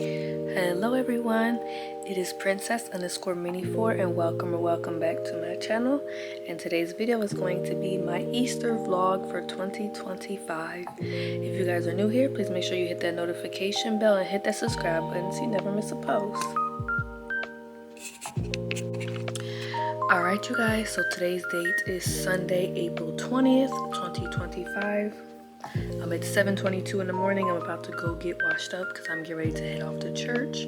Hello everyone, it is Princess_Mini4 and welcome back to my channel. And today's video is going to be my Easter vlog for 2025. If you guys are new here, please make sure you hit that notification bell and hit that subscribe button so you never miss a post. Alright you guys, so today's date is Sunday, April 20th, 2025. It's 7:22 in the morning. I'm about to go get washed up because I'm getting ready to head off to church.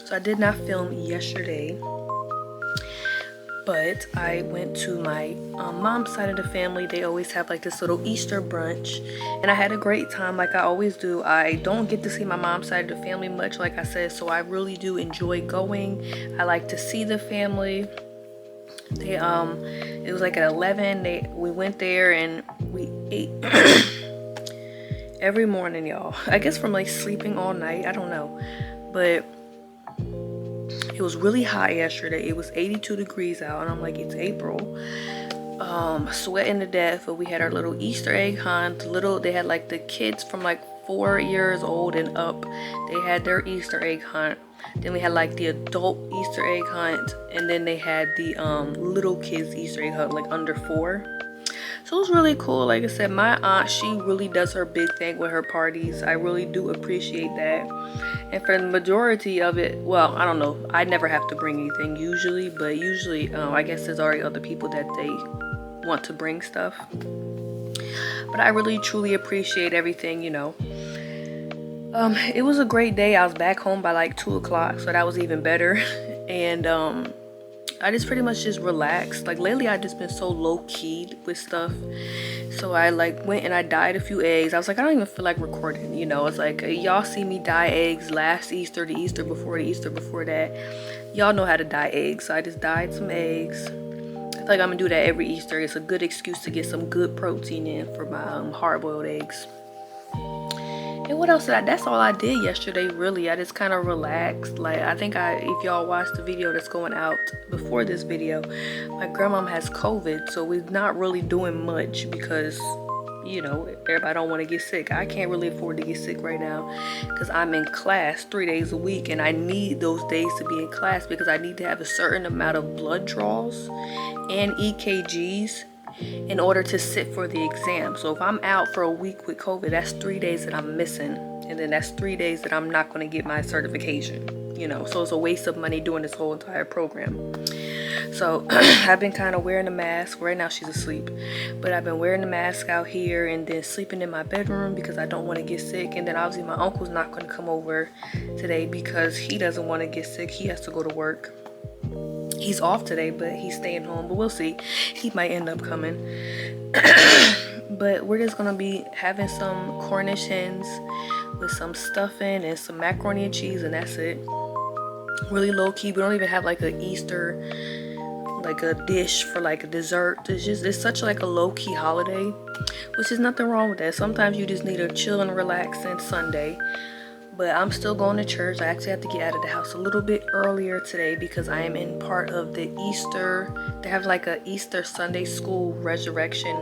So I did not film yesterday, but I went to my mom's side of the family. They always have like this little Easter brunch, and I had a great time like I always do. I don't get to see my mom's side of the family much, like I said, so I really do enjoy going. I like to see the family. They it was like at 11. We went there and we ate every morning, y'all. I guess from like sleeping all night, I don't know, but it was really hot yesterday. It was 82 degrees out, and I'm like, it's April. Sweating to death. But we had our little Easter egg hunt. They had like the kids from like 4 years old and up. They had their Easter egg hunt. Then we had like the adult Easter egg hunt, and then they had the little kids Easter egg hunt, like under 4. So it was really cool. Like I said, my aunt, she really does her big thing with her parties. I really do appreciate that. And for the majority of it, well, I don't know, I never have to bring anything usually, but usually I guess there's already other people that they want to bring stuff. But I really truly appreciate everything, you know. It was a great day. I was back home by like 2 o'clock, so that was even better. And I just pretty much just relaxed. Like lately I just been so low-key with stuff, so I like went and I dyed a few eggs. I was like, I don't even feel like recording, you know. It's like y'all see me dye eggs last Easter, the Easter before, the Easter before that. Y'all know how to dye eggs, so I just dyed some eggs. I feel like I'm gonna do that every Easter. It's a good excuse to get some good protein in for my hard-boiled eggs. And what else that's all I did yesterday, really. I just kind of relaxed. Like, I think if y'all watched the video that's going out before this video, my grandma has COVID, so we're not really doing much because, you know, everybody don't want to get sick. I can't really afford to get sick right now because I'm in class 3 days a week, and I need those days to be in class because I need to have a certain amount of blood draws and EKGs in order to sit for the exam. So if I'm out for a week with COVID, that's 3 days that I'm missing, and then that's 3 days that I'm not going to get my certification, you know. So it's a waste of money doing this whole entire program. So I've been kind of wearing a mask. Right now she's asleep, but I've been wearing the mask out here and then sleeping in my bedroom because I don't want to get sick. And then obviously my uncle's not going to come over today because he doesn't want to get sick. He has to go to work. He's off today, but he's staying home, but we'll see. He might end up coming. But we're just gonna be having some Cornish hens with some stuffing and some macaroni and cheese, and that's it. Really low key. We don't even have like a Easter, like a dish for like a dessert. It's such like a low key holiday, which is nothing wrong with that. Sometimes you just need a chill and relaxing Sunday. But I'm still going to church. I actually have to get out of the house a little bit earlier today because I am in part of the Easter. They have like a Easter Sunday school resurrection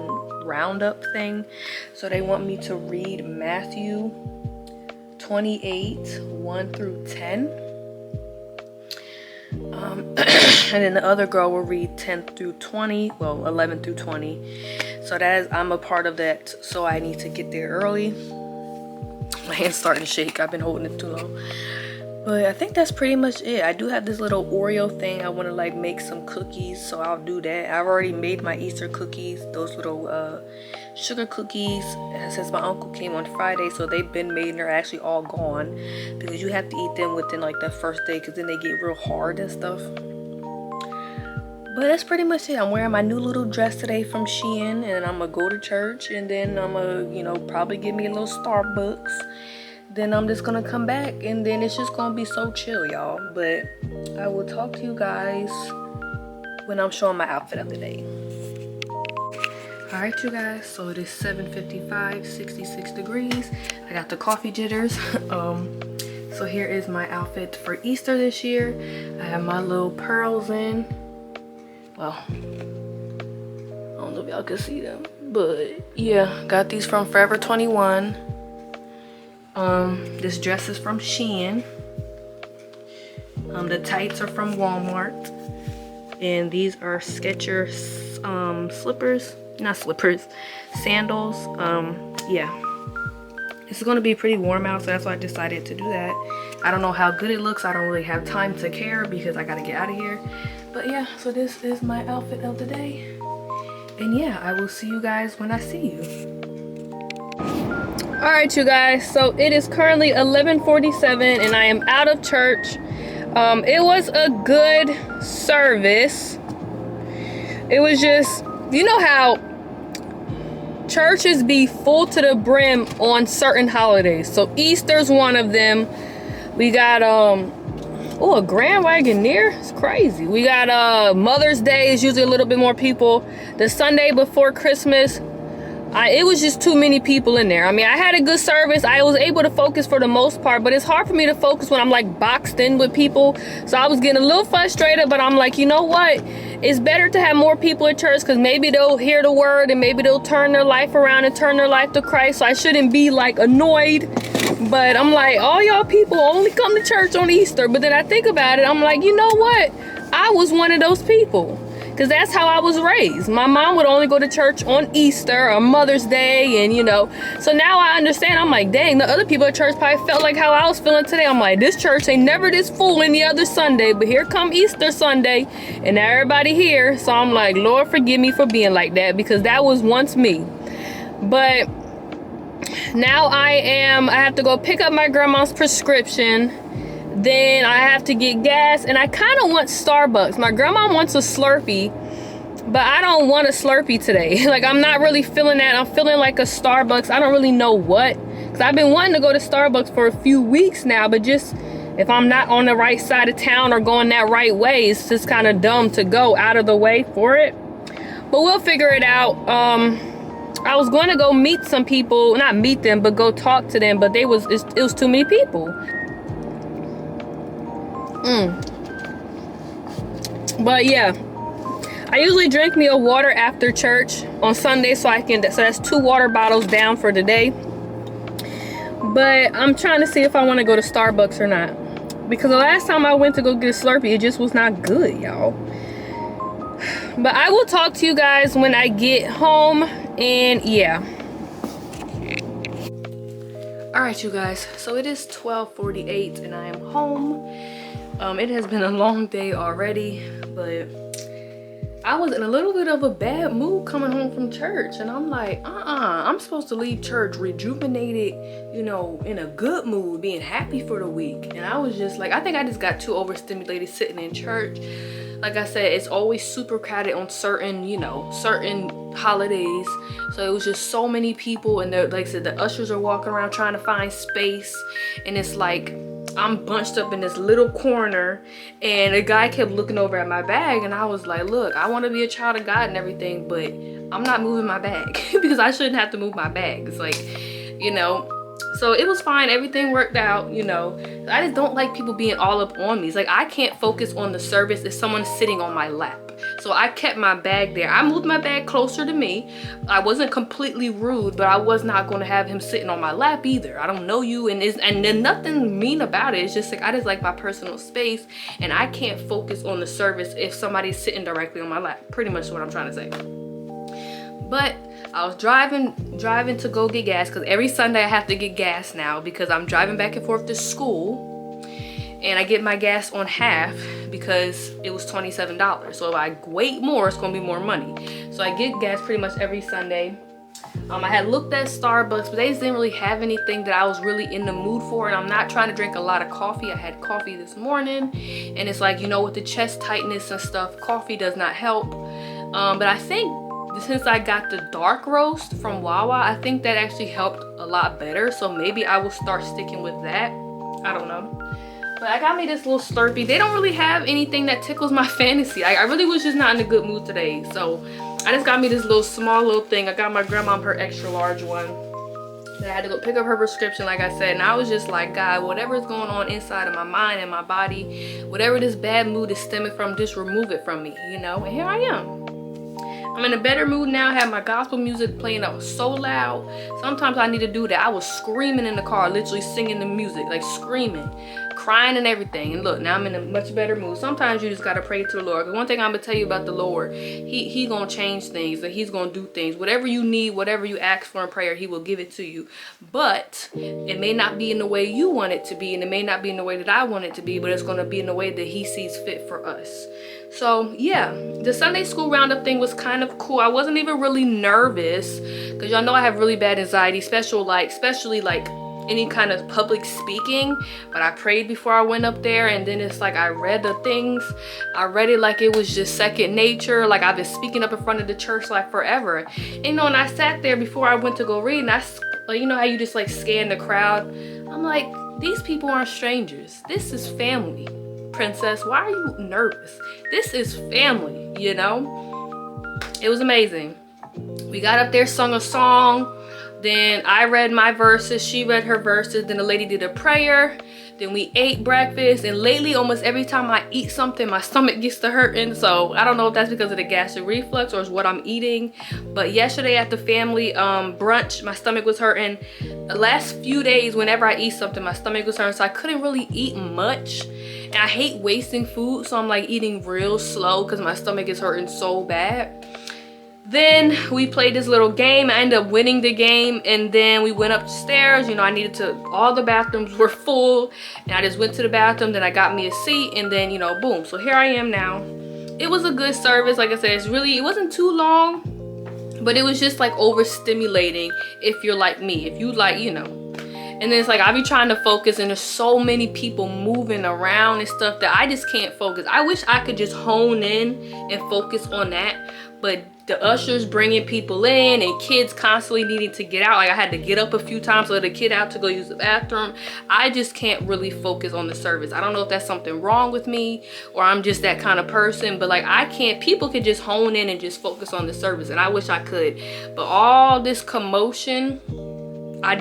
roundup thing. So they want me to read Matthew 28, 1 through 10. And then the other girl will read 10 through 20, well, 11 through 20. So I'm a part of that. So I need to get there early. My hand's starting to shake. I've been holding it too long. But I think that's pretty much it. I do have this little Oreo thing. I want to like make some cookies, so I'll do that. I've already made my Easter cookies, those little sugar cookies, since my uncle came on Friday, so they've been made and they're actually all gone because you have to eat them within like the first day because then they get real hard and stuff. But that's pretty much it. I'm wearing my new little dress today from Shein, and I'm gonna go to church, and then I'm gonna, you know, probably get me a little Starbucks. Then I'm just gonna come back, and then it's just gonna be so chill, y'all. But I will talk to you guys when I'm showing my outfit of the day. Alright you guys, so it is 7:55, 66 degrees. I got the coffee jitters. So here is my outfit for Easter this year. I have my little pearls in. Well, I don't know if y'all can see them, but yeah, got these from Forever 21. This dress is from Shein. The tights are from Walmart. And these are Skechers slippers. Not slippers, sandals. Yeah. It's gonna be pretty warm out, so that's why I decided to do that. I don't know how good it looks. I don't really have time to care because I gotta get out of here. But yeah, so this is my outfit of the day. And yeah, I will see you guys when I see you. All right, you guys, so it is currently 11:47 and I am out of church. It was a good service. It was just, you know how churches be full to the brim on certain holidays. So Easter's one of them. We got oh, a Grand Wagoneer. It's crazy. We got Mother's Day is usually a little bit more people. The Sunday before Christmas, it was just too many people in there. I mean, I had a good service. I was able to focus for the most part, but it's hard for me to focus when I'm like boxed in with people. So I was getting a little frustrated, but I'm like, you know what? It's better to have more people at church because maybe they'll hear the word and maybe they'll turn their life around and turn their life to Christ. So I shouldn't be like annoyed. But I'm like, all y'all people only come to church on Easter. But then I think about it, I'm like, you know what? I was one of those people. Because that's how I was raised. My mom would only go to church on Easter or Mother's Day, and you know. So now I understand. I'm like, dang, the other people at church probably felt like how I was feeling today. I'm like, this church ain't never this full any other Sunday, but here come Easter Sunday, and now everybody here. So I'm like, Lord, forgive me for being like that, because that was once me. But now I have to go pick up my grandma's prescription. Then I have to get gas, and I kind of want Starbucks. My grandma wants a Slurpee, but I don't want a Slurpee today. Like, I'm not really feeling that. I'm feeling like a Starbucks. I don't really know what, because I've been wanting to go to Starbucks for a few weeks now, but just if I'm not on the right side of town or going that right way, it's just kind of dumb to go out of the way for it. But we'll figure it out. I was going to go meet some people, not meet them, but go talk to them, but it was too many people. But yeah, I usually drink me a water after church on Sunday, so that's 2 water bottles down for today. But I'm trying to see if I want to go to Starbucks or not, because the last time I went to go get a Slurpee, it just was not good, y'all. But I will talk to you guys when I get home, and yeah. All right, you guys, so it is 12:48 and I am home. It has been a long day already, but I was in a little bit of a bad mood coming home from church, and I'm like, I'm supposed to leave church rejuvenated, you know, in a good mood, being happy for the week. And I was just like, I think I just got too overstimulated sitting in church. Like I said, it's always super crowded on certain, you know, certain holidays. So it was just so many people, and like I said, the ushers are walking around trying to find space, and it's like I'm bunched up in this little corner, and a guy kept looking over at my bag, and I was like, look, I want to be a child of God and everything, but I'm not moving my bag because I shouldn't have to move my bag. It's like, you know, so it was fine. Everything worked out, you know. I just don't like people being all up on me. It's like I can't focus on the service if someone's sitting on my lap. So I kept my bag there. I moved my bag closer to me. I wasn't completely rude, but I was not going to have him sitting on my lap either. I don't know you, and there's nothing mean about it. It's just like I just like my personal space, and I can't focus on the service if somebody's sitting directly on my lap. Pretty much what I'm trying to say. But I was driving to go get gas, because every Sunday I have to get gas now because I'm driving back and forth to school. And I get my gas on half because it was $27. So if I wait more, it's gonna be more money. So I get gas pretty much every Sunday. I had looked at Starbucks, but they just didn't really have anything that I was really in the mood for. And I'm not trying to drink a lot of coffee. I had coffee this morning, and it's like, you know, with the chest tightness and stuff, coffee does not help. But I think since I got the dark roast from Wawa, I think that actually helped a lot better. So maybe I will start sticking with that. I don't know. But I got me this little Slurpee. They don't really have anything that tickles my fantasy. I really was just not in a good mood today. So I just got me this small little thing. I got my grandma her extra large one. I had to go pick up her prescription, like I said. And I was just like, God, whatever is going on inside of my mind and my body, whatever this bad mood is stemming from, just remove it from me, you know? And here I am. I'm in a better mood now. I have my gospel music playing up so loud. Sometimes I need to do that. I was screaming in the car, literally singing the music, like screaming, crying and everything. And look, now I'm in a much better mood. Sometimes you just gotta pray to the Lord. Because one thing I'm gonna tell you about the Lord, he gonna change things, and he's gonna do things. Whatever you need, whatever you ask for in prayer, he will give it to you. But it may not be in the way you want it to be, and it may not be in the way that I want it to be, but it's gonna be in the way that he sees fit for us. So yeah, the Sunday school roundup thing was kind of cool. I wasn't even really nervous because y'all know I have really bad anxiety, especially like any kind of public speaking. But I prayed before I went up there, and then it's like I read the things. I read it like it was just second nature. Like I've been speaking up in front of the church like forever. And you know, and I sat there before I went to go read, and you know how you just like scan the crowd. I'm like, these people aren't strangers. This is family. Princess, why are you nervous? This is family, you know? It was amazing. We got up there, sung a song, then I read my verses, she read her verses, then the lady did a prayer, then we ate breakfast. And lately, almost every time I eat something, my stomach gets to hurting. So I don't know if that's because of the gastric reflux or is what I'm eating. But yesterday at the family brunch, my stomach was hurting. The last few days, whenever I eat something, my stomach was hurting, so I couldn't really eat much. And I hate wasting food, so I'm like eating real slow because my stomach is hurting so bad. Then we played this little game. I ended up winning the game, and then we went upstairs. You know, I needed to, all the bathrooms were full, and I just went to the bathroom, then I got me a seat, and then, you know, boom. So here I am now. It was a good service. Like I said, it wasn't too long, but it was just like overstimulating if you're like me, if you like, you know. And then it's like I be trying to focus, and there's so many people moving around and stuff that I just can't focus. I wish I could just hone in and focus on that. But the ushers bringing people in and kids constantly needing to get out. Like I had to get up a few times to let a kid out to go use the bathroom. I just can't really focus on the service. I don't know if that's something wrong with me or I'm just that kind of person. But like I can't, people can just hone in and just focus on the service. And I wish I could. But all this commotion, I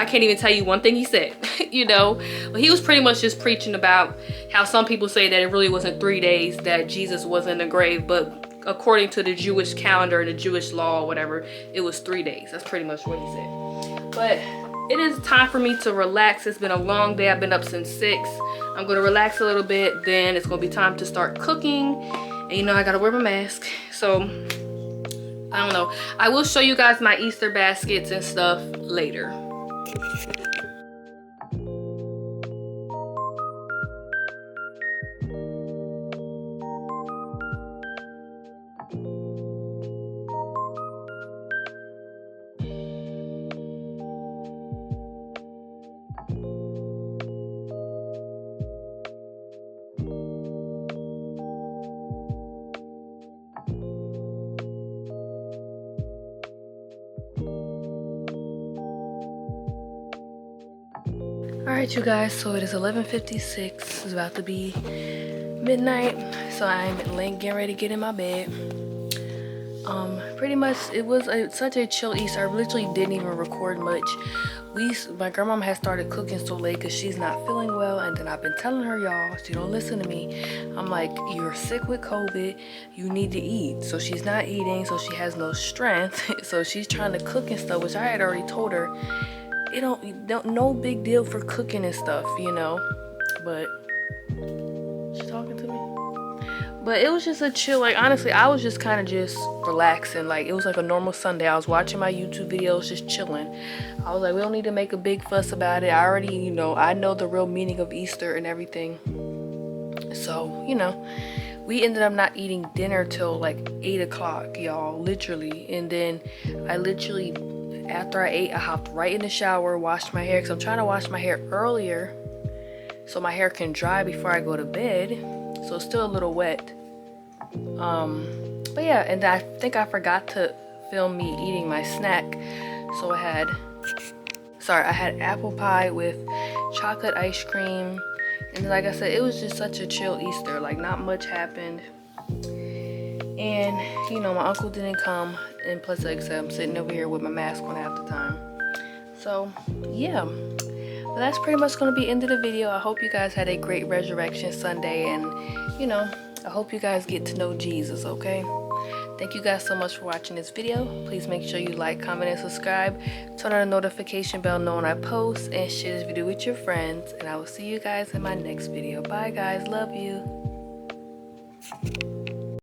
can't even tell you one thing he said, you know. But he was pretty much just preaching about how some people say that it really wasn't 3 days that Jesus was in the grave, but according to the Jewish calendar and the Jewish law or whatever, it was 3 days. That's pretty much what he said. But it is time for me to relax. It's been a long day. I've been up since 6. I'm gonna relax a little bit. Then it's gonna be time to start cooking. And you know, I gotta wear my mask. So I don't know. I will show you guys my Easter baskets and stuff later. Alright you guys, so it is 11:56. It's about to be midnight, so I'm getting ready to get in my bed. Pretty much it was such a chill Easter. I literally didn't even record much. My grandmama has started cooking so late because she's not feeling well, and then I've been telling her, y'all, she don't listen to me. I'm like, you're sick with COVID, you need to eat. So she's not eating, so she has no strength. So she's trying to cook and stuff, which I had already told her. No big deal for cooking and stuff, you know. But she's talking to me. But it was just a chill, like honestly, I was just kind of just relaxing. Like it was like a normal Sunday. I was watching my YouTube videos, just chilling. I was like, we don't need to make a big fuss about it. I already, you know, I know the real meaning of Easter and everything. So, you know, we ended up not eating dinner till like 8 o'clock, y'all, literally. And then I literally, after I ate, I hopped right in the shower, washed my hair, because I'm trying to wash my hair earlier so my hair can dry before I go to bed. So it's still a little wet. But yeah, and I think I forgot to film me eating my snack. So I had apple pie with chocolate ice cream. And like I said, it was just such a chill Easter. Like not much happened. And you know, my uncle didn't come. And plus, like I said, I'm sitting over here with my mask on half the time. So yeah, but that's pretty much going to be end of the video. I hope you guys had a great Resurrection Sunday, and you know, I hope you guys get to know Jesus, okay? Thank you guys so much for watching this video. Please make sure you like, comment, and subscribe. Turn on the notification bell knowing I post, and share this video with your friends. And I will see you guys in my next video. Bye guys, love you.